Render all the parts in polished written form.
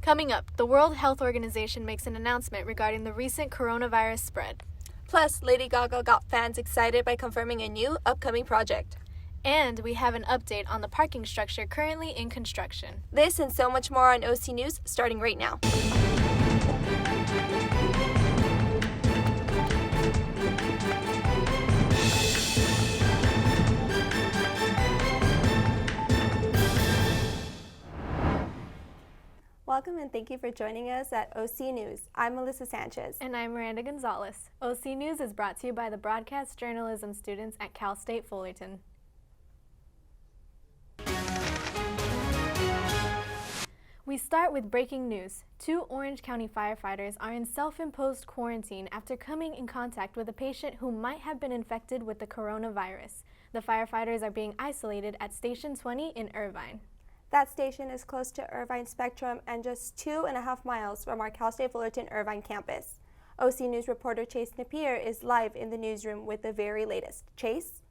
Coming up, the World Health Organization makes an announcement regarding the recent coronavirus spread. Plus, Lady Gaga got fans excited by confirming a new upcoming project. And we have an update on the parking structure currently in construction. This and so much more on OC News starting right now. Welcome and thank you for joining us at OC News. I'm Melissa Sanchez. And I'm Miranda Gonzalez. OC News is brought to you by the broadcast journalism students at Cal State Fullerton. We start with breaking news. 2 Orange County firefighters are in self-imposed quarantine after coming in contact with a patient who might have been infected with the coronavirus. The firefighters are being isolated at Station 20 in Irvine. That station is close to Irvine Spectrum and just 2.5 miles from our Cal State Fullerton Irvine campus. OC News reporter Chase Napier is live in the newsroom with the very latest. Chase?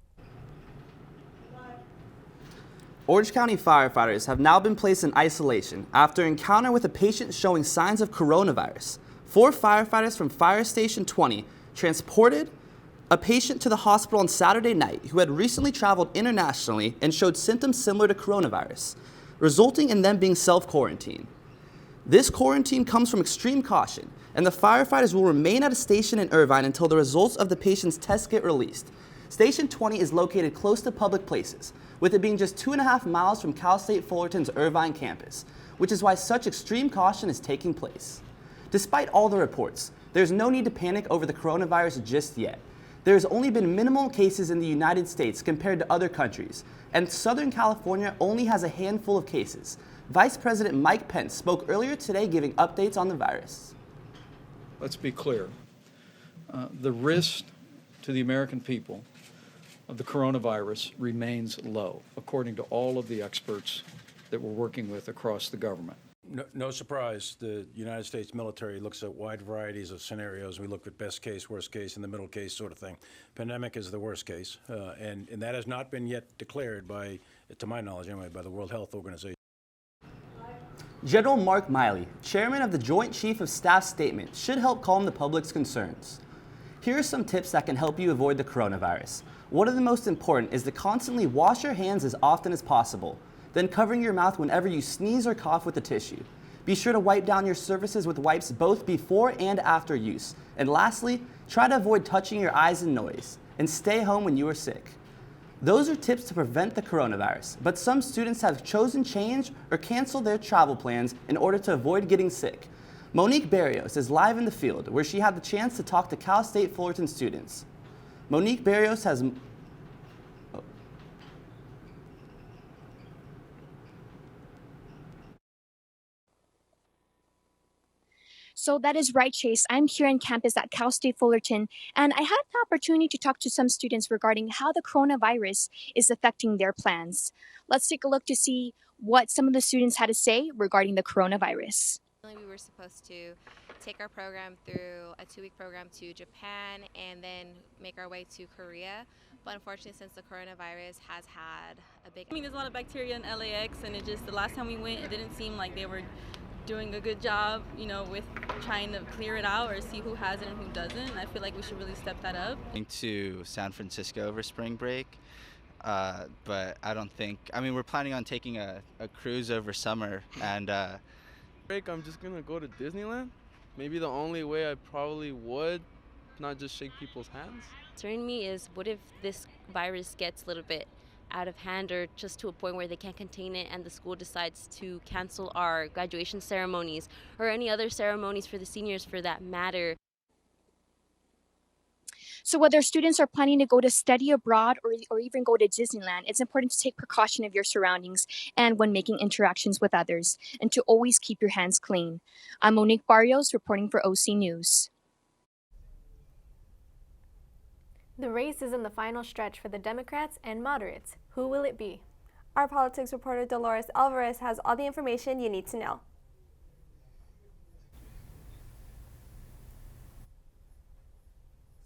Orange County firefighters have now been placed in isolation after an encounter with a patient showing signs of coronavirus. 4 firefighters from Fire Station 20 transported a patient to the hospital on Saturday night who had recently traveled internationally and showed symptoms similar to coronavirus, resulting in them being self-quarantined. This quarantine comes from extreme caution, and the firefighters will remain at a station in Irvine until the results of the patient's tests get released. Station 20 is located close to public places, with it being just 2.5 miles from Cal State Fullerton's Irvine campus, which is why such extreme caution is taking place. Despite all the reports, there's no need to panic over the coronavirus just yet. There's only been minimal cases in the United States compared to other countries, and Southern California only has a handful of cases. Vice President Mike Pence spoke earlier today giving updates on the virus. Let's be clear. The risk to the American people of the coronavirus remains low, according to all of the experts that we're working with across the government. No surprise, the United States military looks at wide varieties of scenarios. We look at best case, worst case, and the middle case sort of thing. Pandemic is the worst case, and that has not been yet declared by, to my knowledge anyway, by the World Health Organization. General Mark Miley, chairman of the Joint Chief of Staff's statement, should help calm the public's concerns. Here are some tips that can help you avoid the coronavirus. One of the most important is to constantly wash your hands as often as possible, then covering your mouth whenever you sneeze or cough with a tissue. Be sure to wipe down your surfaces with wipes both before and after use. And lastly, try to avoid touching your eyes and nose, and stay home when you are sick. Those are tips to prevent the coronavirus, but some students have chosen change or cancel their travel plans in order to avoid getting sick. Monique Barrios is live in the field, where she had the chance to talk to Cal State Fullerton students. Monique Barrios has... So that is right, Chase. I'm here on campus at Cal State Fullerton, and I had the opportunity to talk to some students regarding how the coronavirus is affecting their plans. Let's take a look to see what some of the students had to say regarding the coronavirus. We were supposed to take our program through a 2-week program to Japan and then make our way to Korea. But unfortunately, since the coronavirus has had a big... there's a lot of bacteria in LAX, and it just, the last time we went, it didn't seem like they were doing a good job, with trying to clear it out or see who has it and who doesn't. I feel like we should really step that up. Going to San Francisco over spring break, but I don't think, we're planning on taking a cruise over summer, and I'm just gonna go to Disneyland. Maybe the only way I probably would, not just shake people's hands. Concerning me is, what if this virus gets a little bit out of hand or just to a point where they can't contain it and the school decides to cancel our graduation ceremonies or any other ceremonies for the seniors for that matter. So whether students are planning to go to study abroad or even go to Disneyland, it's important to take precaution of your surroundings and when making interactions with others, and to always keep your hands clean. I'm Monique Barrios reporting for OC News. The race is in the final stretch for the Democrats and moderates. Who will it be? Our politics reporter Dolores Alvarez has all the information you need to know.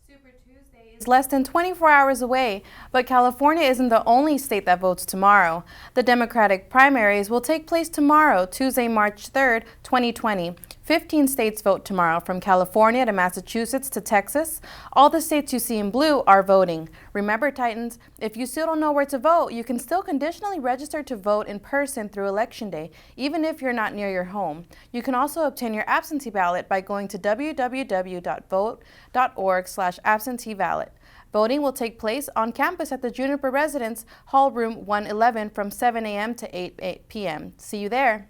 Super Tuesday Is less than 24 hours away, but California isn't the only state that votes tomorrow. The Democratic primaries will take place tomorrow, Tuesday, March 3rd, 2020. 15 states vote tomorrow, from California to Massachusetts to Texas. All the states you see in blue are voting. Remember, Titans, if you still don't know where to vote, you can still conditionally register to vote in person through Election Day, even if you're not near your home. You can also obtain your absentee ballot by going to www.vote.org/absentee ballot. Voting will take place on campus at the Juniper Residence, Hall Room 111 from 7 a.m. to 8 p.m. See you there.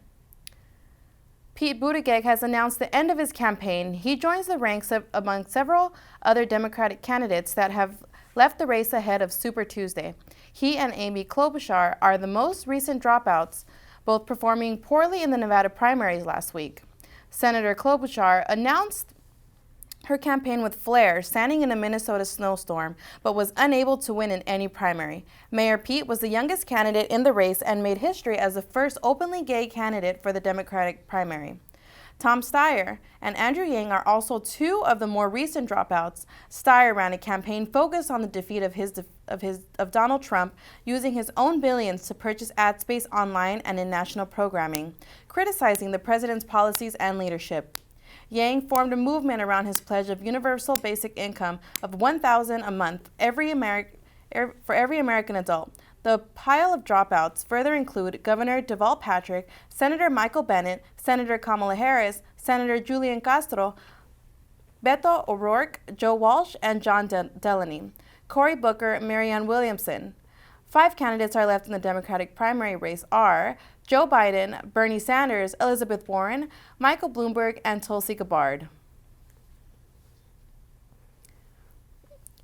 Pete Buttigieg has announced the end of his campaign. He joins the ranks among several other Democratic candidates that have left the race ahead of Super Tuesday. He and Amy Klobuchar are the most recent dropouts, both performing poorly in the Nevada primaries last week. Senator Klobuchar announced her campaign with flair, standing in a Minnesota snowstorm, but was unable to win in any primary. Mayor Pete was the youngest candidate in the race and made history as the first openly gay candidate for the Democratic primary. Tom Steyer and Andrew Yang are also two of the more recent dropouts. Steyer ran a campaign focused on the defeat of Donald Trump, using his own billions to purchase ad space online and in national programming, criticizing the president's policies and leadership. Yang formed a movement around his pledge of universal basic income of $1,000 a month for every American adult. The pile of dropouts further include Governor Deval Patrick, Senator Michael Bennet, Senator Kamala Harris, Senator Julian Castro, Beto O'Rourke, Joe Walsh, and John Delaney, Cory Booker, Marianne Williamson. 5 candidates are left in the Democratic primary race are Joe Biden, Bernie Sanders, Elizabeth Warren, Michael Bloomberg, and Tulsi Gabbard.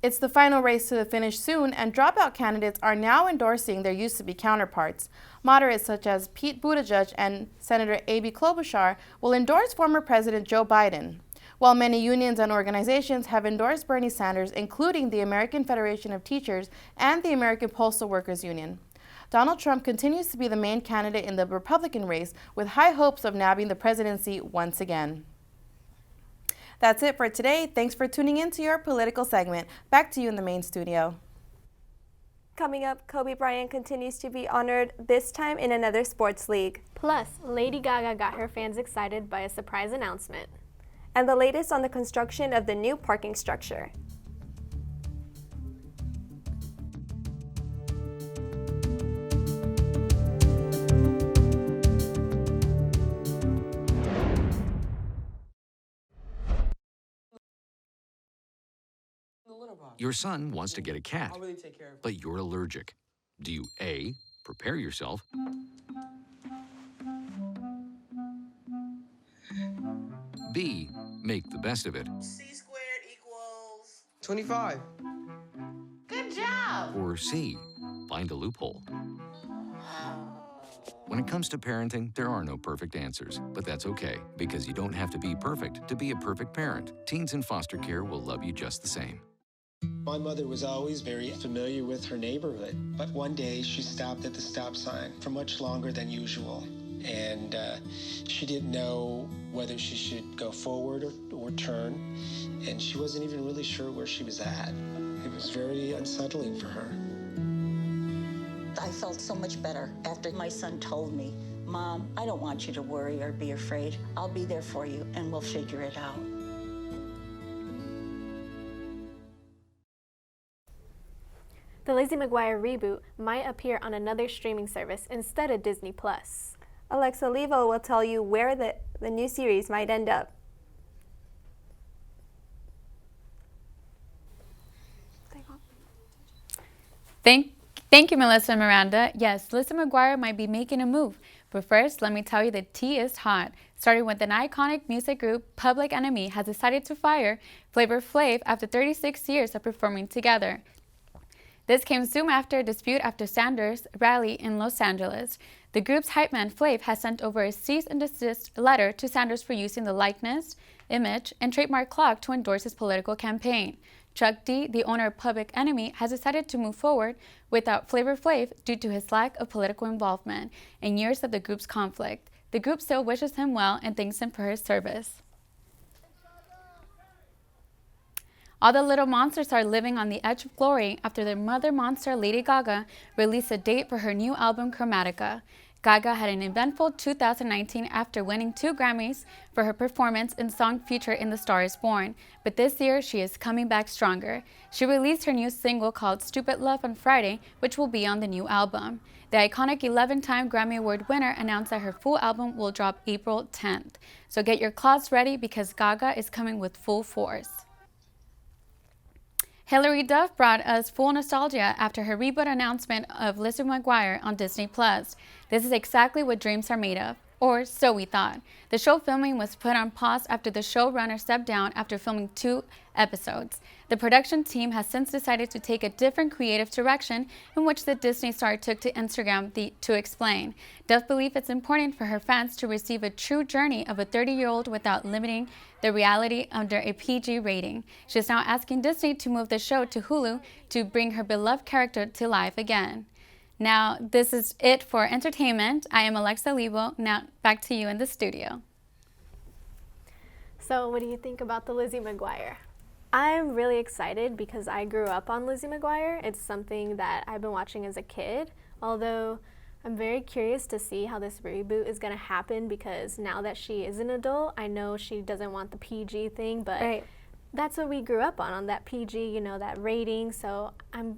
It's the final race to the finish soon, and dropout candidates are now endorsing their used-to-be counterparts. Moderates such as Pete Buttigieg and Senator Amy Klobuchar will endorse former President Joe Biden, while many unions and organizations have endorsed Bernie Sanders, including the American Federation of Teachers and the American Postal Workers Union. Donald Trump continues to be the main candidate in the Republican race, with high hopes of nabbing the presidency once again. That's it for today. Thanks for tuning in to your political segment. Back to you in the main studio. Coming up, Kobe Bryant continues to be honored, this time in another sports league. Plus, Lady Gaga got her fans excited by a surprise announcement. And the latest on the construction of the new parking structure. Your son wants to get a cat, but you're allergic. Do you A, prepare yourself, B, make the best of it, C squared equals 25. Good job! or C, find a loophole? When it comes to parenting, there are no perfect answers, but that's okay, because you don't have to be perfect to be a perfect parent. Teens in foster care will love you just the same. My mother was always very familiar with her neighborhood, but one day she stopped at the stop sign for much longer than usual, and she didn't know whether she should go forward or turn, and she wasn't even really sure where she was at. It was very unsettling for her. I felt so much better after my son told me, "Mom, I don't want you to worry or be afraid. I'll be there for you and we'll figure it out." The Lizzie McGuire reboot might appear on another streaming service instead of Disney+. Alexa Levo will tell you where the new series might end up. Thank you, Melissa and Miranda. Yes, Lizzie McGuire might be making a move. But first, let me tell you the tea is hot. Starting with an iconic music group, Public Enemy has decided to fire Flavor Flav after 36 years of performing together. This came soon after a dispute after Sanders' rally in Los Angeles. The group's hype man Flav has sent over a cease and desist letter to Sanders for using the likeness, image, and trademark clock to endorse his political campaign. Chuck D, the owner of Public Enemy, has decided to move forward without Flavor Flav due to his lack of political involvement and years of the group's conflict. The group still wishes him well and thanks him for his service. All the little monsters are living on the edge of glory after their mother monster Lady Gaga released a date for her new album Chromatica. Gaga had an eventful 2019 after winning 2 Grammys for her performance and song featured in The Star is Born, but this year she is coming back stronger. She released her new single called Stupid Love on Friday, which will be on the new album. The iconic 11-time Grammy Award winner announced that her full album will drop April 10th. So get your cloths ready because Gaga is coming with full force. Hilary Duff brought us full nostalgia after her reboot announcement of Lizzie McGuire on Disney+. This is exactly what dreams are made of, or so we thought. The show filming was put on pause after the showrunner stepped down after filming 2 episodes. The production team has since decided to take a different creative direction, in which the Disney star took to Instagram to explain. Duff believes it's important for her fans to receive a true journey of a 30-year-old without limiting the reality under a PG rating. She's now asking Disney to move the show to Hulu to bring her beloved character to life again. Now, this is it for entertainment. I am Alexa Lebo. Now, back to you in the studio. So, what do you think about the Lizzie McGuire? I'm really excited because I grew up on Lizzie McGuire. It's something that I've been watching as a kid, although I'm very curious to see how this reboot is going to happen because now that she is an adult, I know she doesn't want the PG thing, but that's what we grew up on that PG, you know, that rating. So I'm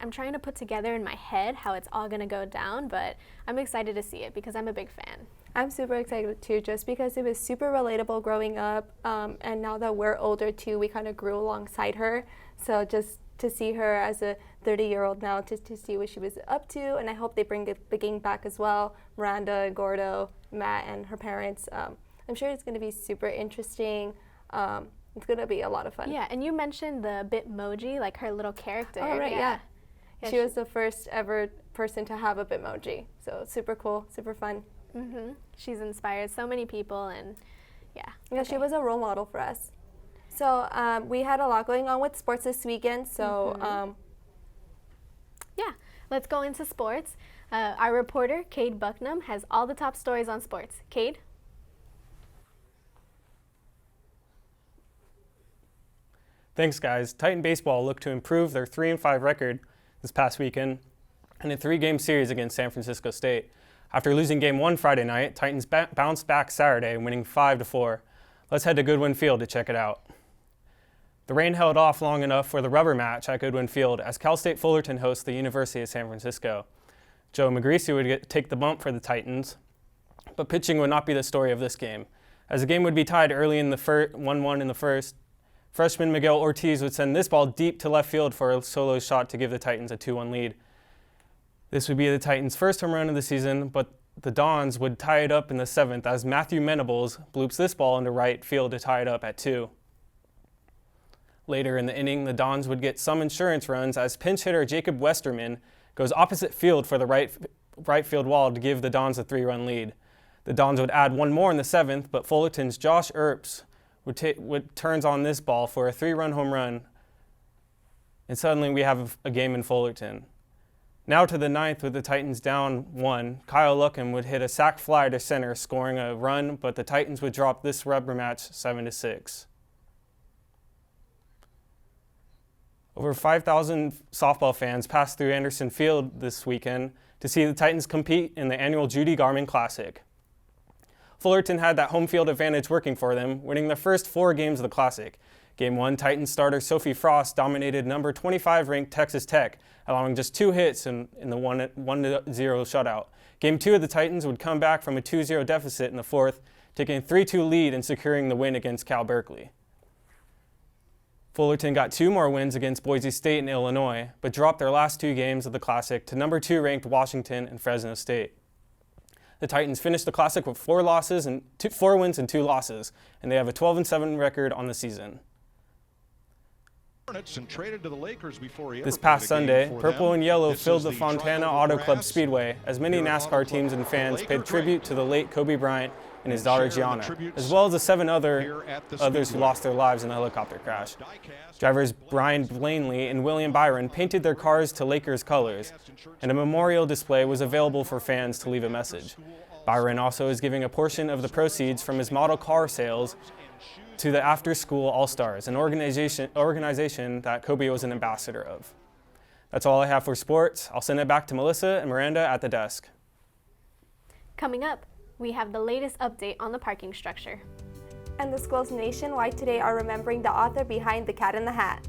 trying to put together in my head how it's all going to go down, but I'm excited to see it because I'm a big fan. I'm super excited too, just because it was super relatable growing up, and now that we're older too, we kind of grew alongside her. So just to see her as a 30-year-old now, to see what she was up to, and I hope they bring the gang back as well. Miranda, Gordo, Matt, and her parents. I'm sure it's going to be super interesting. It's going to be a lot of fun. Yeah, and you mentioned the Bitmoji, like her little character. Oh, right, yeah. She was the first ever person to have a Bitmoji, so super cool, super fun. She's inspired so many people, and yeah, she was a role model for us. So we had a lot going on with sports this weekend, so yeah, let's go into sports. Our reporter, Cade Bucknam, has all the top stories on sports. Cade? Thanks, guys. Titan baseball looked to improve their 3-5 record this past weekend in a 3-game series against San Francisco State. After losing Game 1 Friday night, Titans bounced back Saturday, winning 5-4. Let's head to Goodwin Field to check it out. The rain held off long enough for the rubber match at Goodwin Field as Cal State Fullerton hosts the University of San Francisco. Joe Magrisi would take the bump for the Titans, but pitching would not be the story of this game. As the game would be tied early in the 1-1 in the first, freshman Miguel Ortiz would send this ball deep to left field for a solo shot to give the Titans a 2-1 lead. This would be the Titans' first home run of the season, but the Dons would tie it up in the 7th as Matthew Menables bloops this ball into right field to tie it up at 2. Later in the inning, the Dons would get some insurance runs as pinch hitter Jacob Westerman goes opposite field for the right field wall to give the Dons a 3-run lead. The Dons would add one more in the 7th, but Fullerton's Josh Earps would turns on this ball for a 3-run home run, and suddenly we have a game in Fullerton. Now to the 9th with the Titans down 1, Kyle Luckham would hit a sac fly to center, scoring a run, but the Titans would drop this rubber match 7-6. Over 5,000 softball fans passed through Anderson Field this weekend to see the Titans compete in the annual Judy Garman Classic. Fullerton had that home field advantage working for them, winning their first 4 games of the Classic. Game 1, Titans starter Sophie Frost dominated number 25 ranked Texas Tech, allowing just 2 hits in the 1-0 shutout. Game 2 of the Titans would come back from a 2-0 deficit in the 4th, taking a 3-2 lead and securing the win against Cal Berkeley. Fullerton got 2 more wins against Boise State and Illinois, but dropped their last 2 games of the Classic to number 2 ranked Washington and Fresno State. The Titans finished the Classic with 4 wins and 2 losses, and they have a 12-7 record on the season. This past Sunday, purple and yellow filled the Fontana Auto Club Speedway as many NASCAR teams and fans paid tribute to the late Kobe Bryant and his daughter Gianna, as well as the 7 others who lost their lives in a helicopter crash. Drivers Brian Blaney and William Byron painted their cars to Lakers colors, and a memorial display was available for fans to leave a message. Byron also is giving a portion of the proceeds from his model car sales to the After School All-Stars, an organization that Kobe was an ambassador of. That's all I have for sports. I'll send it back to Melissa and Miranda at the desk. Coming up, we have the latest update on the parking structure. And the schools nationwide today are remembering the author behind The Cat in the Hat.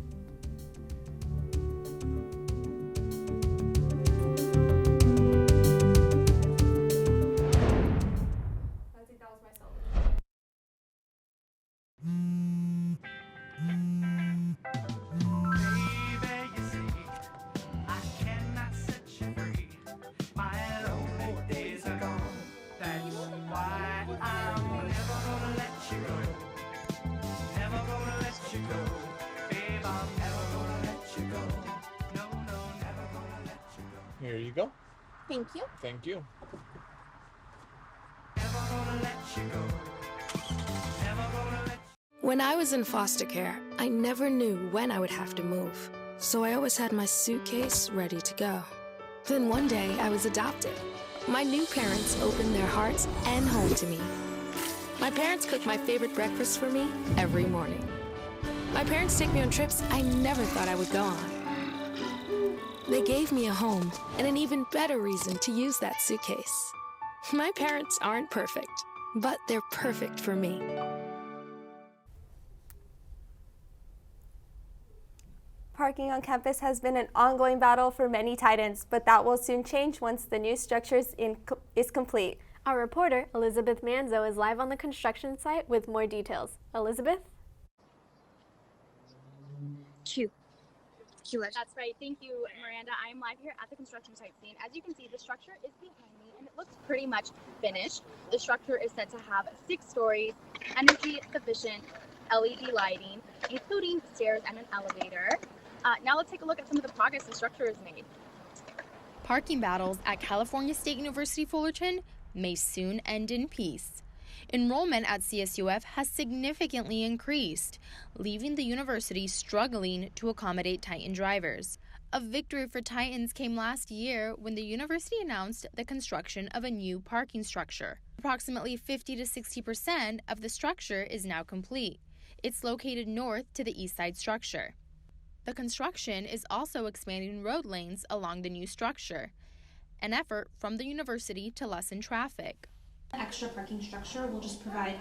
Here you go. Thank you. Thank you. When I was in foster care, I never knew when I would have to move, so I always had my suitcase ready to go. Then one day, I was adopted. My new parents opened their hearts and home to me. My parents cook my favorite breakfast for me every morning. My parents take me on trips I never thought I would go on. They gave me a home and an even better reason to use that suitcase. My parents aren't perfect, but they're perfect for me. Parking on campus has been an ongoing battle for many Titans, but that will soon change once the new structure is complete. Our reporter, Elizabeth Manzo, is live on the construction site with more details. Elizabeth? Q. That's right. Thank you, Miranda. I'm live here at the construction site scene. As you can see, the structure is behind me, and it looks pretty much finished. The structure is set to have 6 stories, energy-efficient LED lighting, including stairs and an elevator. Now let's take a look at some of the progress the structure has made. Parking battles at California State University Fullerton may soon end in peace. Enrollment at CSUF has significantly increased, leaving the university struggling to accommodate Titan drivers. A victory for Titans came last year when the university announced the construction of a new parking structure. Approximately 50 to 60% of the structure is now complete. It's located north to the east side structure. The construction is also expanding road lanes along the new structure, an effort from the university to lessen traffic. The extra parking structure will just provide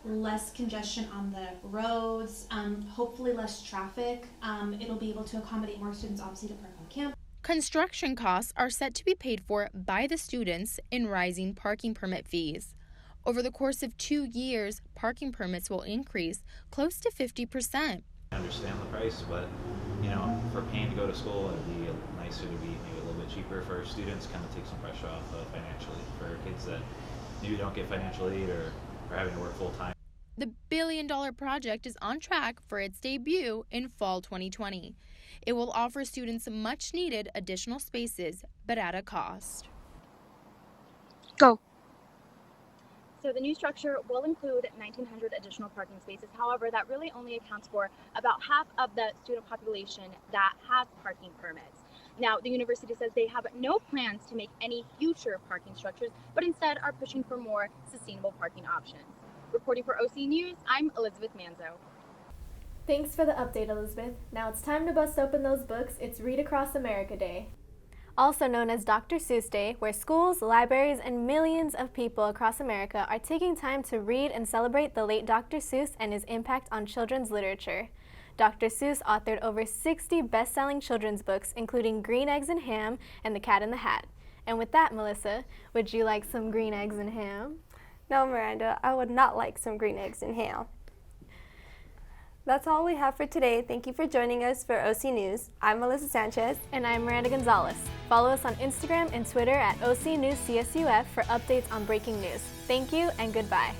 less congestion on the roads, hopefully less traffic. It'll be able to accommodate more students, obviously, to park on campus. Construction costs are set to be paid for by the students in rising parking permit fees. Over the course of 2 years, parking permits will increase close to 50%. I understand the price, but for paying to go to school, it'd be nicer to be maybe a little bit cheaper for students, kind of take some pressure off financially for kids that maybe don't get financial aid or are having to work full time. The billion-dollar project is on track for its debut in fall 2020. It will offer students much-needed additional spaces, but at a cost. Go. So the new structure will include 1,900 additional parking spaces. However, that really only accounts for about half of the student population that has parking permits. Now, the university says they have no plans to make any future parking structures, but instead are pushing for more sustainable parking options. Reporting for OC News, I'm Elizabeth Manzo. Thanks for the update, Elizabeth. Now it's time to bust open those books. It's Read Across America Day, also known as Dr. Seuss Day, where schools, libraries, and millions of people across America are taking time to read and celebrate the late Dr. Seuss and his impact on children's literature. Dr. Seuss authored over 60 best-selling children's books, including Green Eggs and Ham and The Cat in the Hat. And with that, Melissa, would you like some green eggs and ham? No, Miranda, I would not like some green eggs and ham. That's all we have for today. Thank you for joining us for OC News. I'm Melissa Sanchez. And I'm Miranda Gonzalez. Follow us on Instagram and Twitter at OC News CSUF for updates on breaking news. Thank you and goodbye.